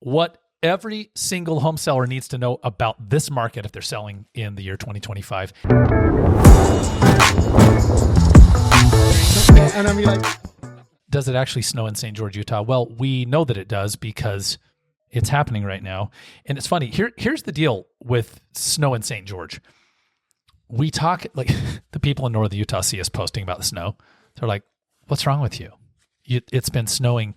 what every single home seller needs to know about this market if they're selling in the year 2025. And I mean, like, does it actually snow in St. George, Utah? Well, we know that it does because it's happening right now. And it's funny. Here's the deal with snow in St. George. We talk, like, the people in northern Utah see us posting about the snow. They're like, what's wrong with you? It's been snowing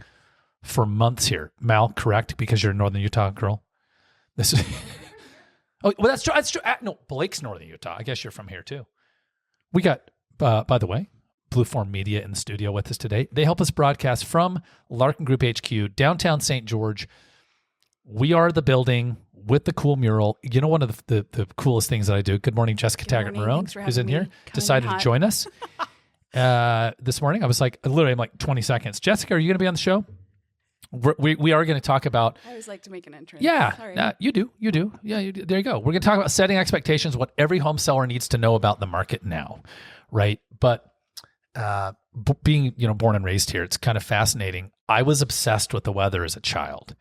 for months here. Mal, correct? Because you're a northern Utah girl. This is oh, well, that's true. That's true. No, Blake's northern Utah. I guess you're from here too. We got, by the way, Blueform Media in the studio with us today. They help us broadcast from Larkin Group HQ, downtown St. George. We are the building with the cool mural. You know, one of the coolest things that I do. Good morning, Jessica Taggart-Marone, who's in here, decided to join us this morning. I was like, literally, I'm like 20 seconds. Jessica, are you going to be on the show? We are going to talk about. I always like to make an entrance. Yeah, you do. Yeah, you do. There you go. We're going to talk about setting expectations, what every home seller needs to know about the market now, right? But being born and raised here, it's kind of fascinating. I was obsessed with the weather as a child,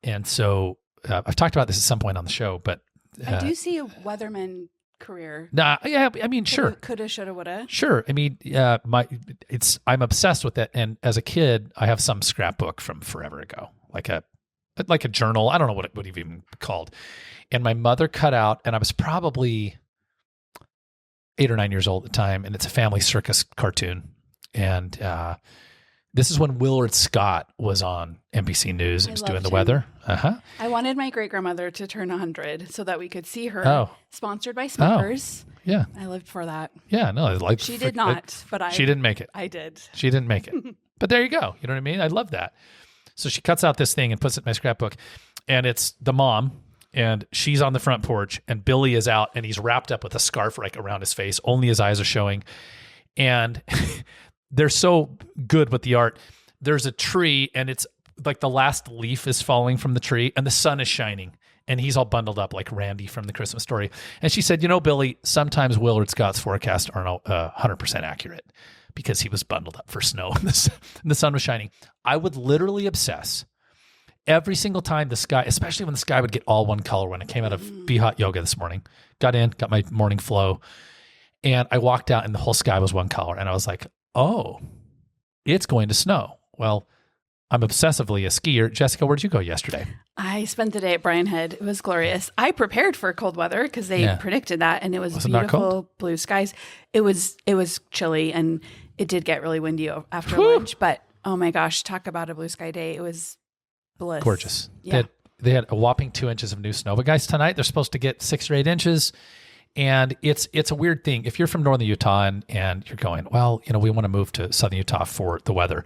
and so I've talked about this at some point on the show. But I do see a weatherman career. Yeah, I mean, sure. Coulda, shoulda, woulda. Sure. I mean, I'm obsessed with it. And as a kid, I have some scrapbook from forever ago, like a journal. I don't know what it would have even called. And my mother cut out, and I was probably 8 or 9 years old at the time. And it's a family circus cartoon. And, this is when Willard Scott was on NBC News and was doing the weather. I wanted my great-grandmother to turn 100 so that we could see her. Oh. Sponsored by Smokers. Oh. Yeah. I lived for that. Yeah, no. She did not, but she didn't make it. I did. She didn't make it. But there you go. You know what I mean? I love that. So she cuts out this thing and puts it in my scrapbook. And it's the mom, and she's on the front porch, and Billy is out, and he's wrapped up with a scarf like around his face. Only his eyes are showing. And they're so good with the art. There's a tree, and it's like the last leaf is falling from the tree, and the sun is shining, and he's all bundled up like Randy from the Christmas Story. And she said, Billy, sometimes Willard Scott's forecasts aren't 100% accurate because he was bundled up for snow and the sun was shining. I would literally obsess every single time the sky, especially when the sky would get all one color. When I came out of Be Hot Yoga this morning, got my morning flow, and I walked out, and the whole sky was one color, and I was like, oh, it's going to snow. Well, I'm obsessively a skier. Jessica, where'd you go yesterday? I spent the day at Bryan Head. It was glorious. I prepared for cold weather because they predicted that, and it was beautiful blue skies. It was chilly, and it did get really windy after lunch. But oh my gosh, talk about a blue sky day! It was bliss. Gorgeous. Yeah. They had a whopping 2 inches of new snow. But guys, tonight they're supposed to get 6 or 8 inches. And it's a weird thing. If you're from northern Utah and you're going, well, we want to move to southern Utah for the weather,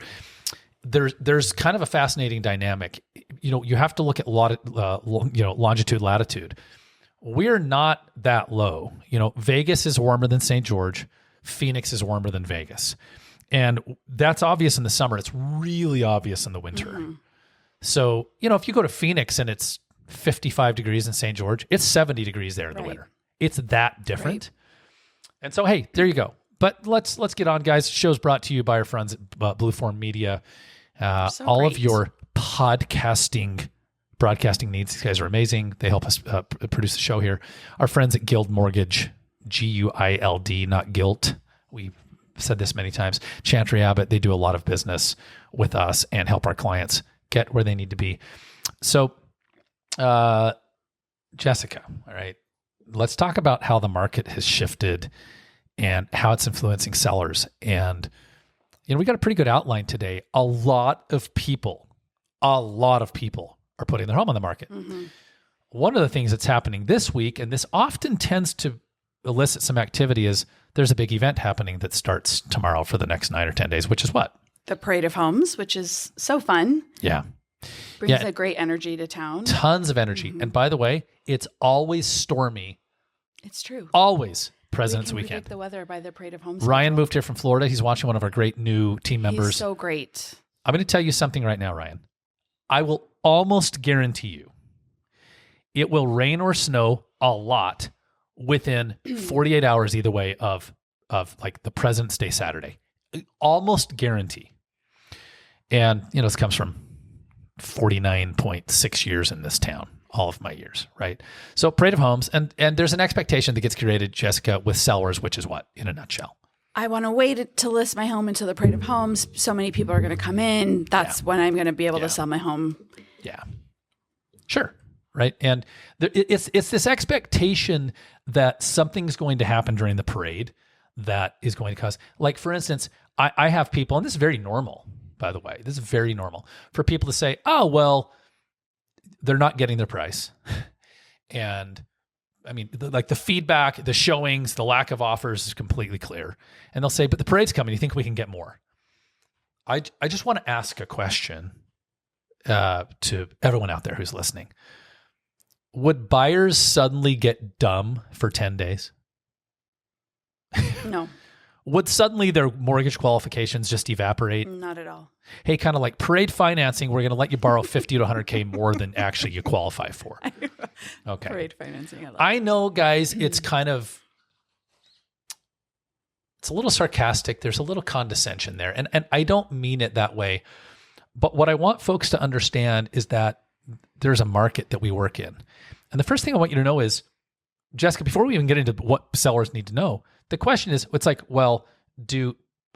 there's kind of a fascinating dynamic. You have to look at longitude, latitude. We're not that low. Vegas is warmer than St. George. Phoenix is warmer than Vegas. And that's obvious in the summer. It's really obvious in the winter. Mm-hmm. So, if you go to Phoenix and it's 55 degrees in St. George, it's 70 degrees there in the winter. It's that different. Right. And so, hey, there you go. But let's get on, guys. The show's brought to you by our friends at Blueform Media. All of your broadcasting needs. These guys are amazing. They help us produce the show here. Our friends at Guild Mortgage, Guild, not guilt. We've said this many times. Chantry Abbott, they do a lot of business with us and help our clients get where they need to be. So, Jessica, all right. Let's talk about how the market has shifted and how it's influencing sellers. And, we got a pretty good outline today. A lot of people are putting their home on the market. Mm-hmm. One of the things that's happening this week, and this often tends to elicit some activity, is there's a big event happening that starts tomorrow for the next 9 or 10 days, which is what? The Parade of Homes, which is so fun. Yeah. Brings a great energy to town. Tons of energy. Mm-hmm. And by the way, it's always stormy. It's true. Always President's Weekend. Predict the weather by the Parade of Homes. Ryan moved here from Florida. He's watching one of our great new team members. He's so great. I'm going to tell you something right now, Ryan. I will almost guarantee you it will rain or snow a lot within 48 hours either way of like the President's Day Saturday. Almost guarantee. And, this comes from 49.6 years in this town, all of my years, right? So parade of homes, and there's an expectation that gets created, Jessica, with sellers, which is what, in a nutshell? I want to wait to list my home until the parade of homes. So many people are going to come in. That's when I'm going to be able to sell my home. Yeah. Sure. Right. And it's this expectation that something's going to happen during the parade that is going to cause, like, for instance, I have people, and this is very normal, by the way, this is very normal for people to say, oh, well, they're not getting their price. And I mean, like the feedback, the showings, the lack of offers is completely clear. And they'll say, but the parade's coming. You think we can get more? I just want to ask a question to everyone out there who's listening. Would buyers suddenly get dumb for 10 days? No. Would suddenly their mortgage qualifications just evaporate? Not at all. Hey, kind of like parade financing, we're going to let you borrow 50 to 100K more than actually you qualify for. Okay. Parade financing. I know, guys, it's kind of, it's a little sarcastic. There's a little condescension there. And I don't mean it that way. But what I want folks to understand is that there's a market that we work in. And the first thing I want you to know is, Jessica, before we even get into what sellers need to know, the question is, it's like, well,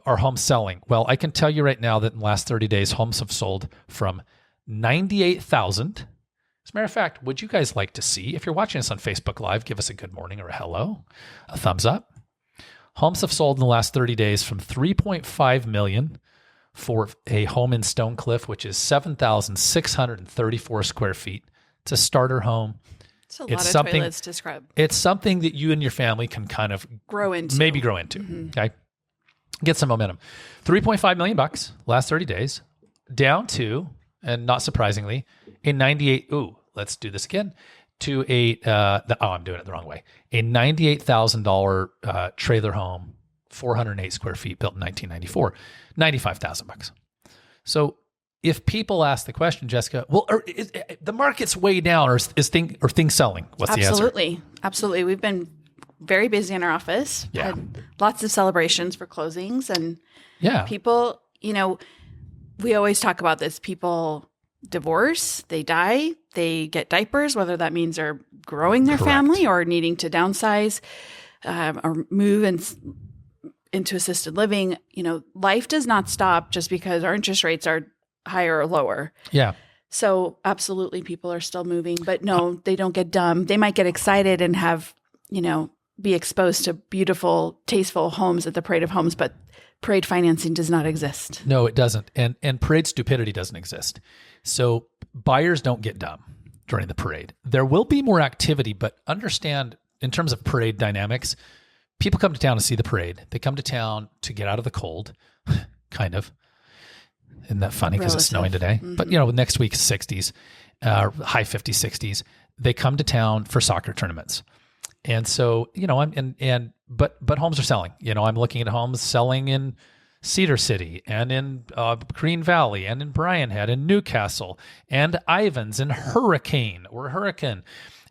are homes selling? Well, I can tell you right now that in the last 30 days, homes have sold from 98,000. As a matter of fact, would you guys like to see, if you're watching us on Facebook Live, give us a good morning or a hello, a thumbs up. Homes have sold in the last 30 days from 3.5 million for a home in Stone Cliff, which is 7,634 square feet. It's a starter home. It's a lot of toilets to scrub. It's something that you and your family can kind of grow into. Mm-hmm. Okay. Get some momentum. $3.5 million last 30 days, down to, and not surprisingly, a 98. Ooh, let's do this again. To I'm doing it the wrong way. A $98,000 trailer home, 408 square feet, built in 1994, $95,000. So if people ask the question, Jessica, well, is the market's way down, or is things selling? What's the answer? Absolutely. We've been very busy in our office. Yeah. Had lots of celebrations for closings, and people, we always talk about this. People divorce, they die, they get diapers, whether that means they're growing their family or needing to downsize or move into assisted living. Life does not stop just because our interest rates are higher or lower. Yeah. So absolutely people are still moving, but no, they don't get dumb. They might get excited and have, be exposed to beautiful, tasteful homes at the parade of homes, but parade financing does not exist. No, it doesn't. And parade stupidity doesn't exist. So buyers don't get dumb during the parade. There will be more activity, but understand in terms of parade dynamics, people come to town to see the parade. They come to town to get out of the cold, kind of. Isn't that funny because it's snowing today? Mm-hmm. But, next week, 60s, high 50s, 60s. They come to town for soccer tournaments. And so, but homes are selling. I'm looking at homes selling in Cedar City and in Green Valley and in Bryan Head and Newcastle and Ivans and Hurricane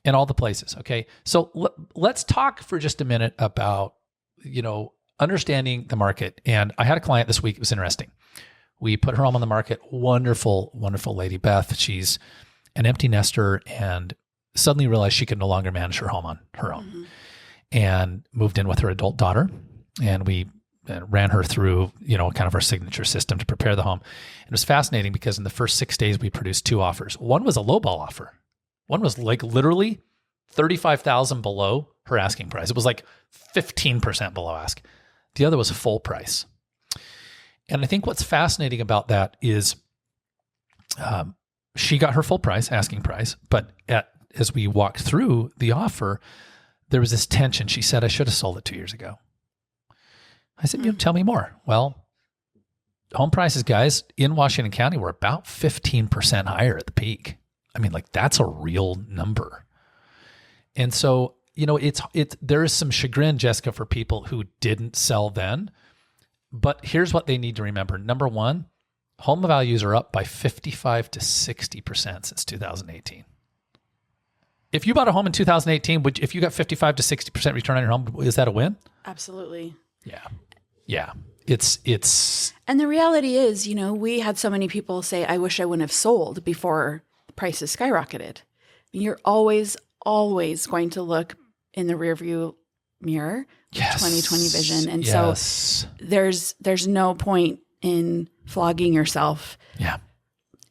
and all the places. Okay. So let's talk for just a minute about, understanding the market. And I had a client this week. It was interesting. We put her home on the market. Wonderful, wonderful lady, Beth. She's an empty nester and suddenly realized she could no longer manage her home on her own, and moved in with her adult daughter. And we ran her through, kind of our signature system to prepare the home. And it was fascinating because in the first 6 days, we produced 2 offers. One was a lowball offer. One was like literally $35,000 below her asking price. It was like 15% below ask. The other was full price. And I think what's fascinating about that is she got her full price, asking price, but as we walked through the offer, there was this tension. She said, I should have sold it 2 years ago. I said, tell me more. Well, home prices, guys, in Washington County were about 15% higher at the peak. I mean, like, that's a real number. And so, there is some chagrin, Jessica, for people who didn't sell then. But here's what they need to remember. Number one, home values are up by 55 to 60% since 2018. If you bought a home in 2018, if you got 55 to 60% return on your home, is that a win? Absolutely. Yeah. And the reality is, we had so many people say, I wish I wouldn't have sold before the prices skyrocketed. You're always going to look in the rearview mirror, 2020 vision. And so there's no point in flogging yourself. Yeah.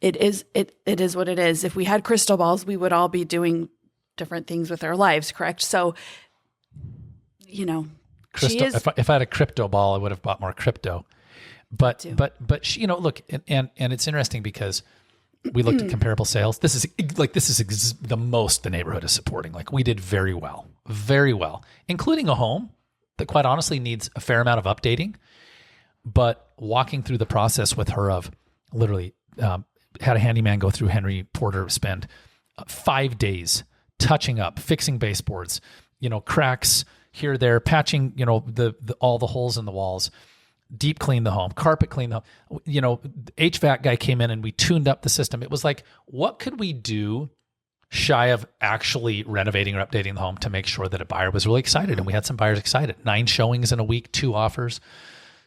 It is what it is. If we had crystal balls, we would all be doing different things with our lives, correct? So, if I had a crypto ball, I would have bought more crypto. But she, look, and it's interesting because we looked at comparable sales. This is the most the neighborhood is supporting. Like, we did very well, including a home that quite honestly needs a fair amount of updating. But walking through the process with her of literally had a handyman go through Henry Porter, spend 5 days touching up, fixing baseboards, cracks here, there, patching, all the holes in the walls, deep clean the home, carpet clean the home. HVAC guy came in and we tuned up the system. It was like, what could we do shy of actually renovating or updating the home to make sure that a buyer was really excited? And we had some buyers excited. 9 showings in a week, 2 offers.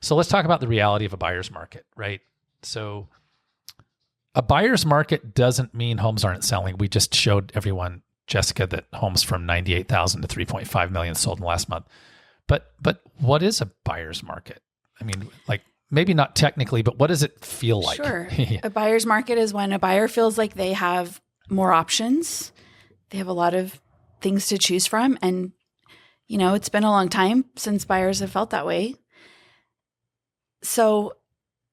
So let's talk about the reality of a buyer's market, right? So a buyer's market doesn't mean homes aren't selling. We just showed everyone, Jessica, that homes from 98,000 to 3.5 million sold in the last month. But what is a buyer's market? I mean, like, maybe not technically, but what does it feel like? Sure. A buyer's market is when a buyer feels like they have more options. They have a lot of things to choose from. And, it's been a long time since buyers have felt that way. So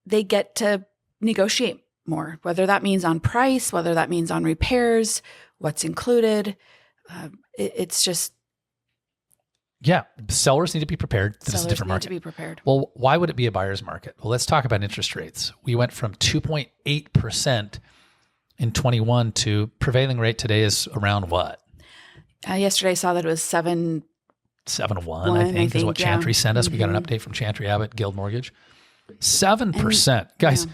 they get to negotiate more, whether that means on price, whether that means on repairs, what's included. It's just. Yeah. Sellers need to be prepared. This is a different market. Sellers need to be prepared. Well, why would it be a buyer's market? Well, let's talk about interest rates. We went from 2.8% in 21 to prevailing rate today is around what? Yesterday I saw that it was 7.1, I think is what Chantry sent us. We got an update from Chantry Abbott, Guild Mortgage. 7%. Guys,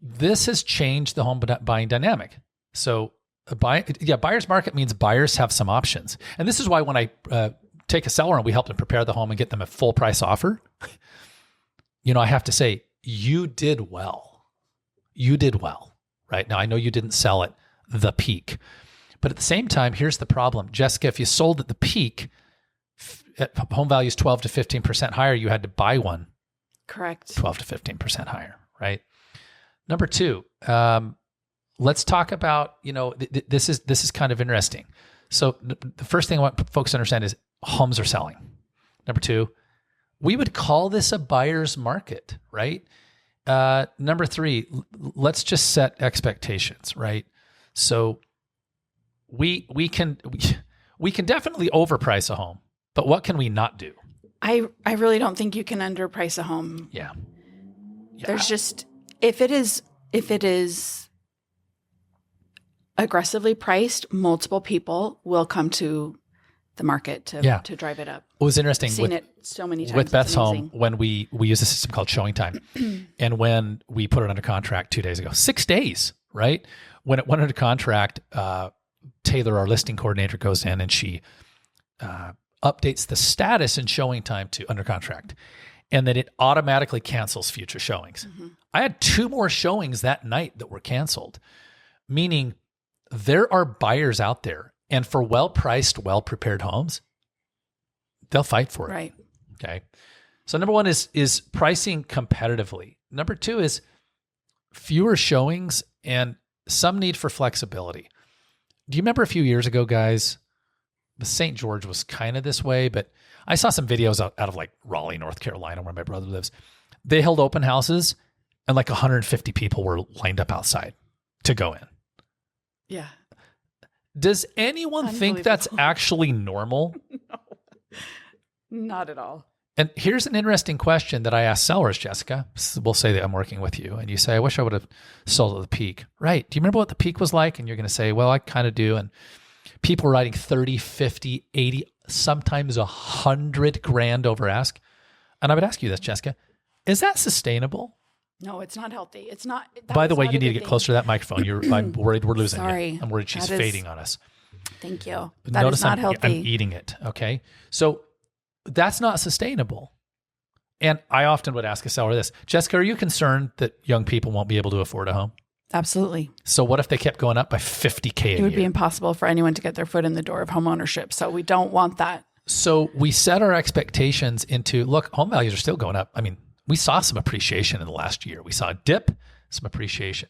this has changed the home buying dynamic. So buyer's market means buyers have some options. And this is why when I take a seller and we help them prepare the home and get them a full price offer, I have to say, you did well. You did well, right? Now, I know you didn't sell at the peak, but at the same time, here's the problem. Jessica, if you sold at the peak, at home values 12 to 15% higher, you had to buy one. Correct. 12 to 15% higher, right? Number 2, let's talk about, this is kind of interesting. So the first thing I want folks to understand is homes are selling. Number 2, we would call this a buyer's market, right? Number 3, let's just set expectations, right? So we can definitely overprice a home, but what can we not do? I really don't think you can underprice a home. Yeah. There's just, if it is aggressively priced, multiple people will come to the market to drive it up. It was interesting. I've seen it so many times with Beth's home when we use a system called Showing Time, and when we put it under contract 2 days ago, 6 days, right? When it went under contract, Taylor, our listing coordinator, goes in and she updates the status in Showing Time to under contract, and then it automatically cancels future showings. Mm-hmm. I had 2 more showings that night that were canceled, meaning there are buyers out there, and for well-priced, well-prepared homes, they'll fight for it. Right. Okay. So number 1 is pricing competitively. Number 2 is fewer showings and some need for flexibility. Do you remember a few years ago, guys, the St. George was kind of this way, but I saw some videos out of like Raleigh, North Carolina, where my brother lives. They held open houses and like 150 people were lined up outside to go in. Yeah. Does anyone think that's actually normal? No, not at all. And here's an interesting question that I ask sellers, Jessica. We'll say that I'm working with you, and you say, I wish I would have sold at the peak. Right. Do you remember what the peak was like? And you're going to say, well, I kind of do. And people were writing 30, 50, 80, sometimes $100,000 over ask. And I would ask you this, Jessica, is that sustainable? No, it's not healthy. It's not. By the way, you need to get closer to that microphone. I'm worried we're losing Sorry. you. I'm worried she's fading on us. Thank you. Notice is not healthy. I'm eating it. Okay. So that's not sustainable. And I often would ask a seller this, Jessica, are you concerned that young people won't be able to afford a home? Absolutely. So what if they kept going up by $50K a year? It would be impossible for anyone to get their foot in the door of home ownership. So we don't want that. So we set our expectations into, look, home values are still going up. I mean, we saw some appreciation in the last year. We saw a dip, some appreciation.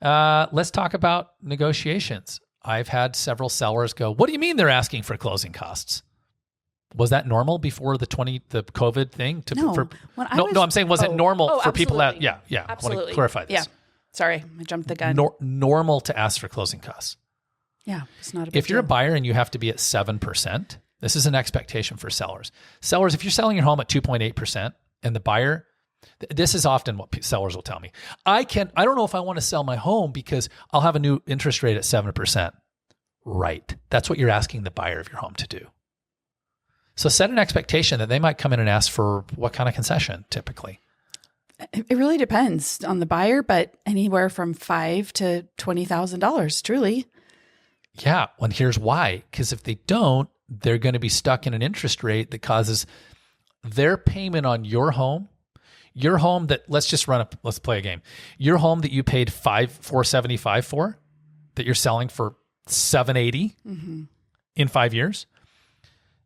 Let's talk about negotiations. I've had several sellers go, what do you mean they're asking for closing costs? Was that normal before the COVID thing? I'm saying, was it normal for people that, yeah. Absolutely. I want to clarify this. Yeah. Sorry, I jumped the gun. Normal to ask for closing costs. Yeah, it's not a big If you're a buyer and you have to be at 7%, this is an expectation for sellers. Sellers, if you're selling your home at 2.8% and the buyer, this is often what sellers will tell me. I don't know if I want to sell my home because I'll have a new interest rate at 7%. Right. That's what you're asking the buyer of your home to do. So set an expectation that they might come in and ask for what kind of concession typically. It really depends on the buyer, but anywhere from $5,000 to $20,000, truly. Yeah. Well, and here's why. Because if they don't, they're going to be stuck in an interest rate that causes their payment on your home that, let's play a game. Your home that you paid $475 for, that you're selling for $780 in 5 years.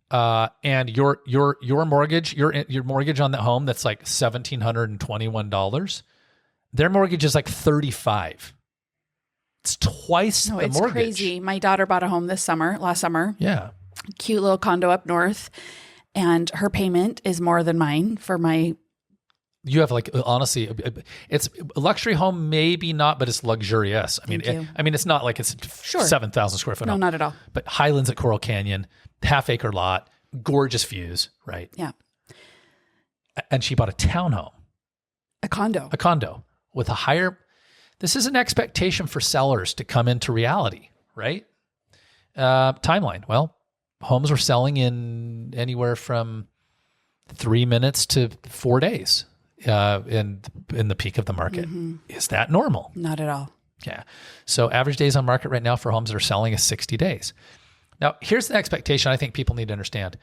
And your mortgage, your mortgage on that home that's like $1,721, their mortgage is like $35. It's twice the mortgage. It's crazy. My daughter bought a home last summer. Yeah. Cute little condo up north, and her payment is more than mine for my. You have honestly, it's a luxury home, maybe not, but it's luxurious. I mean, it's not like it's 7,000 square foot. No, not at all. But Highlands at Coral Canyon, half-acre lot, gorgeous views, right? Yeah. And she bought a townhome. A condo with a higher, this is an expectation for sellers to come into reality, right? Timeline. Well, homes were selling in anywhere from 3 minutes to 4 days in the peak of the market. Is that normal? Not at all. Yeah. So average days on market right now for homes that are selling is 60 days. Now, here's the expectation I think people need to understand.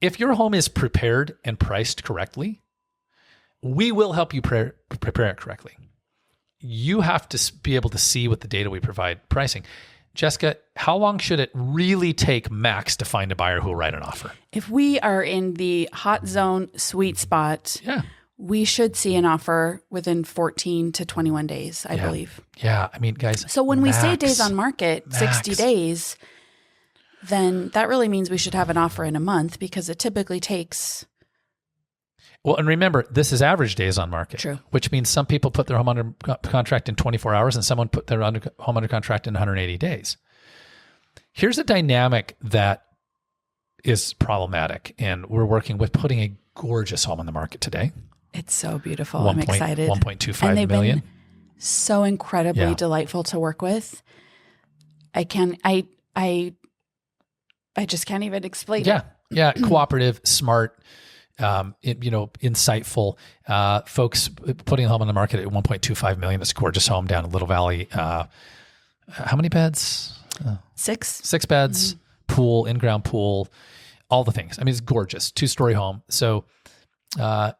If your home is prepared and priced correctly, we will help you prepare it correctly. You have to be able to see with the data we provide pricing. Jessica, how long should it really take max to find a buyer who will write an offer? If we are in the hot zone sweet spot, we should see an offer within 14 to 21 days, I believe. Yeah. I mean, guys. So when we say days on market, 60 days, then that really means we should have an offer in a month because it typically takes. Well, and remember, this is average days on market. True. Which means some people put their home under contract in 24 hours and someone put their home under contract in 180 days. Here's a dynamic that is problematic, and we're working with putting a gorgeous home on the market today. It's so beautiful. I'm excited. 1.25 million. Been so incredibly delightful to work with. I just can't even explain it. Yeah. Cooperative, smart, insightful, folks putting a home on the market at 1.25 million. It's a gorgeous home down in Little Valley. How many beds? 6. 6 beds, pool, in-ground pool, all the things. I mean, it's gorgeous. 2-story home. So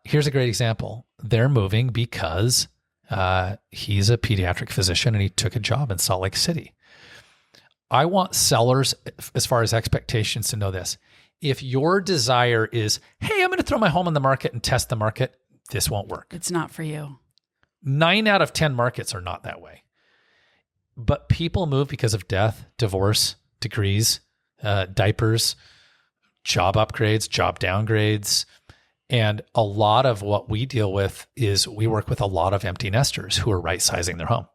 here's a great example. They're moving because he's a pediatric physician and he took a job in Salt Lake City. I want sellers, as far as expectations, to know this. If your desire is, hey, I'm going to throw my home on the market and test the market, this won't work. It's not for you. 9 out of 10 markets are not that way. But people move because of death, divorce, degrees, diapers, job upgrades, job downgrades. And a lot of what we deal with is we work with a lot of empty nesters who are right-sizing their home.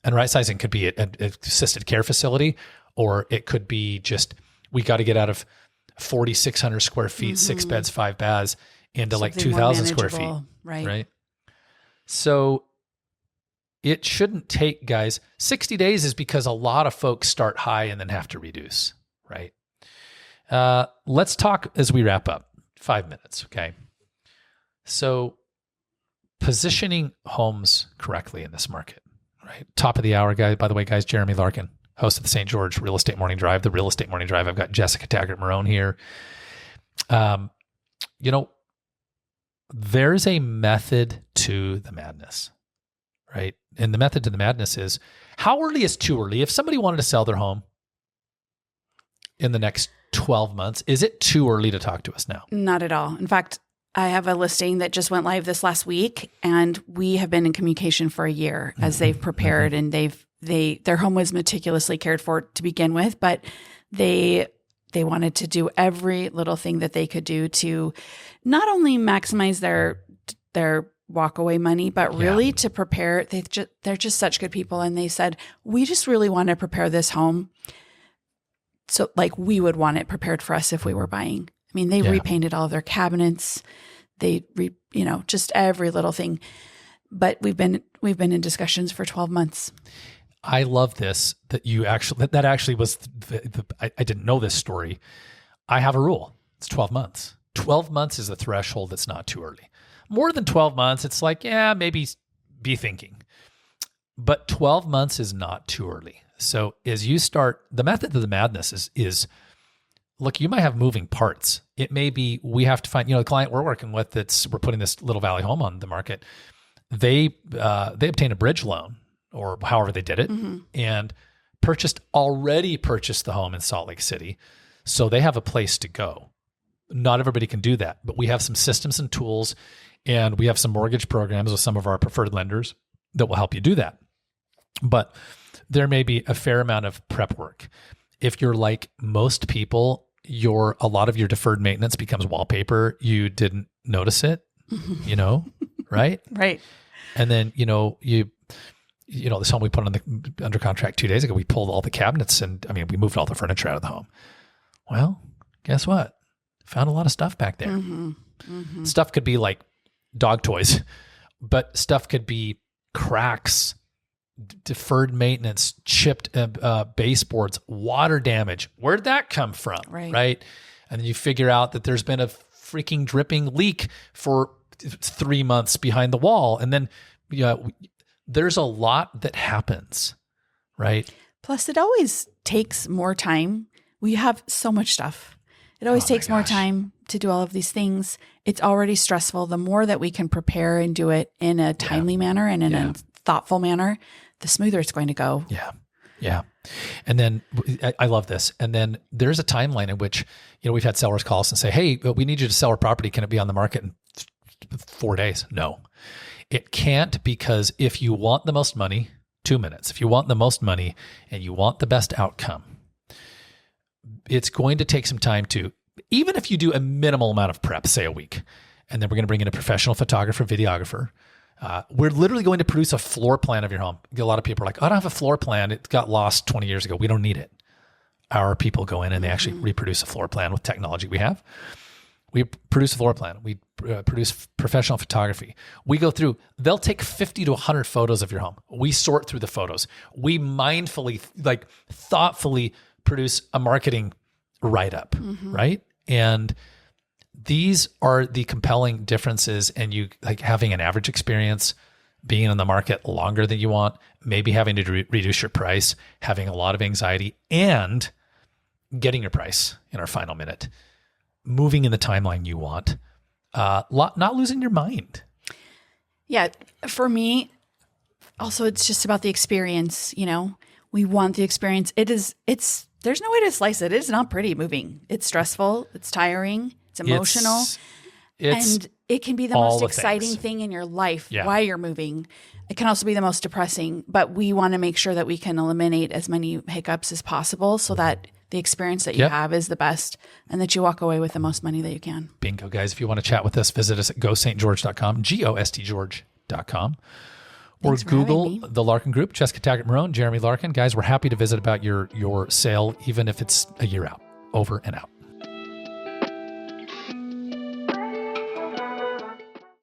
And right-sizing could be an assisted care facility, or it could be just, we got to get out of 4,600 square feet, 6 beds, 5 baths into like 2,000 square feet. Right. So it shouldn't take, guys, 60 days is because a lot of folks start high and then have to reduce, right? Let's talk as we wrap up. 5 minutes, okay? So positioning homes correctly in this market, right? Top of the hour guy, by the way, guys, Jeremy Larkin, host of the St. George Real Estate Morning Drive, the Real Estate Morning Drive. I've got Jessica Taggart-Marone here. there's a method to the madness, right? And the method to the madness is, how early is too early? If somebody wanted to sell their home in the next 12 months, is it too early to talk to us now? Not at all. In fact, I have a listing that just went live this last week, and we have been in communication for a year as they've prepared, and their home was meticulously cared for to begin with, but they wanted to do every little thing that they could do to not only maximize their walkaway money, but really to prepare. They're just such good people. And they said, we just really want to prepare this home. So like we would want it prepared for us if we were buying. I mean, they repainted all of their cabinets. They just every little thing, but we've been in discussions for 12 months. I love this, that that actually was, I didn't know this story. I have a rule. It's 12 months. 12 months is a threshold that's not too early. More than 12 months, it's like, maybe be thinking. But 12 months is not too early. So as you start, the method of the madness is look, you might have moving parts. It may be, we have to find, the client we're working with we're putting this Little Valley home on the market. They obtained a bridge loan, or however they did it, and already purchased the home in Salt Lake City. So they have a place to go. Not everybody can do that, but we have some systems and tools, and we have some mortgage programs with some of our preferred lenders that will help you do that. But there may be a fair amount of prep work. If you're like most people, a lot of your deferred maintenance becomes wallpaper. You didn't notice it, right? Right. And then, this home we put under contract 2 days ago, we pulled all the cabinets and we moved all the furniture out of the home. Well, guess what? Found a lot of stuff back there. Stuff could be like dog toys, but stuff could be cracks, deferred maintenance, chipped baseboards, water damage. Where'd that come from? Right. And then you figure out that there's been a freaking dripping leak for 3 months behind the wall. And then there's a lot that happens, right? Plus, it always takes more time. We have so much stuff. It always takes more time to do all of these things. It's already stressful. The more that we can prepare and do it in a timely manner and in a thoughtful manner, the smoother it's going to go. Yeah. And then I love this. And then there's a timeline in which, we've had sellers call us and say, hey, we need you to sell our property. Can it be on the market in 4 days? No, it can't, because if you want the most money, 2 minutes. If you want the most money and you want the best outcome, it's going to take some time even if you do a minimal amount of prep, say a week, and then we're going to bring in a professional photographer, videographer. We're literally going to produce a floor plan of your home. A lot of people are like, I don't have a floor plan. It got lost 20 years ago. We don't need it. Our people go in and they actually reproduce a floor plan with technology we have. We produce a floor plan. We produce professional photography. We go through, they'll take 50 to 100 photos of your home. We sort through the photos. We mindfully, thoughtfully produce a marketing write-up, right? And these are the compelling differences. And you having an average experience, being in the market longer than you want, maybe having to reduce your price, having a lot of anxiety, and getting your price in our final minute, moving in the timeline you want, not losing your mind. Yeah. For me, also, it's just about the experience. We want the experience. There's no way to slice it. It's not pretty moving. It's stressful. It's tiring. It's emotional. And it can be the most exciting thing in your life while you're moving. It can also be the most depressing, but we want to make sure that we can eliminate as many hiccups as possible so that the experience that you have is the best and that you walk away with the most money that you can. Bingo, guys. If you want to chat with us, visit us at gostgeorge.com, GOSTGeorge.com. Or Google the Larkin Group, Jessica Taggart-Marone, Jeremy Larkin. Guys, we're happy to visit about your sale, even if it's a year out. Over and out.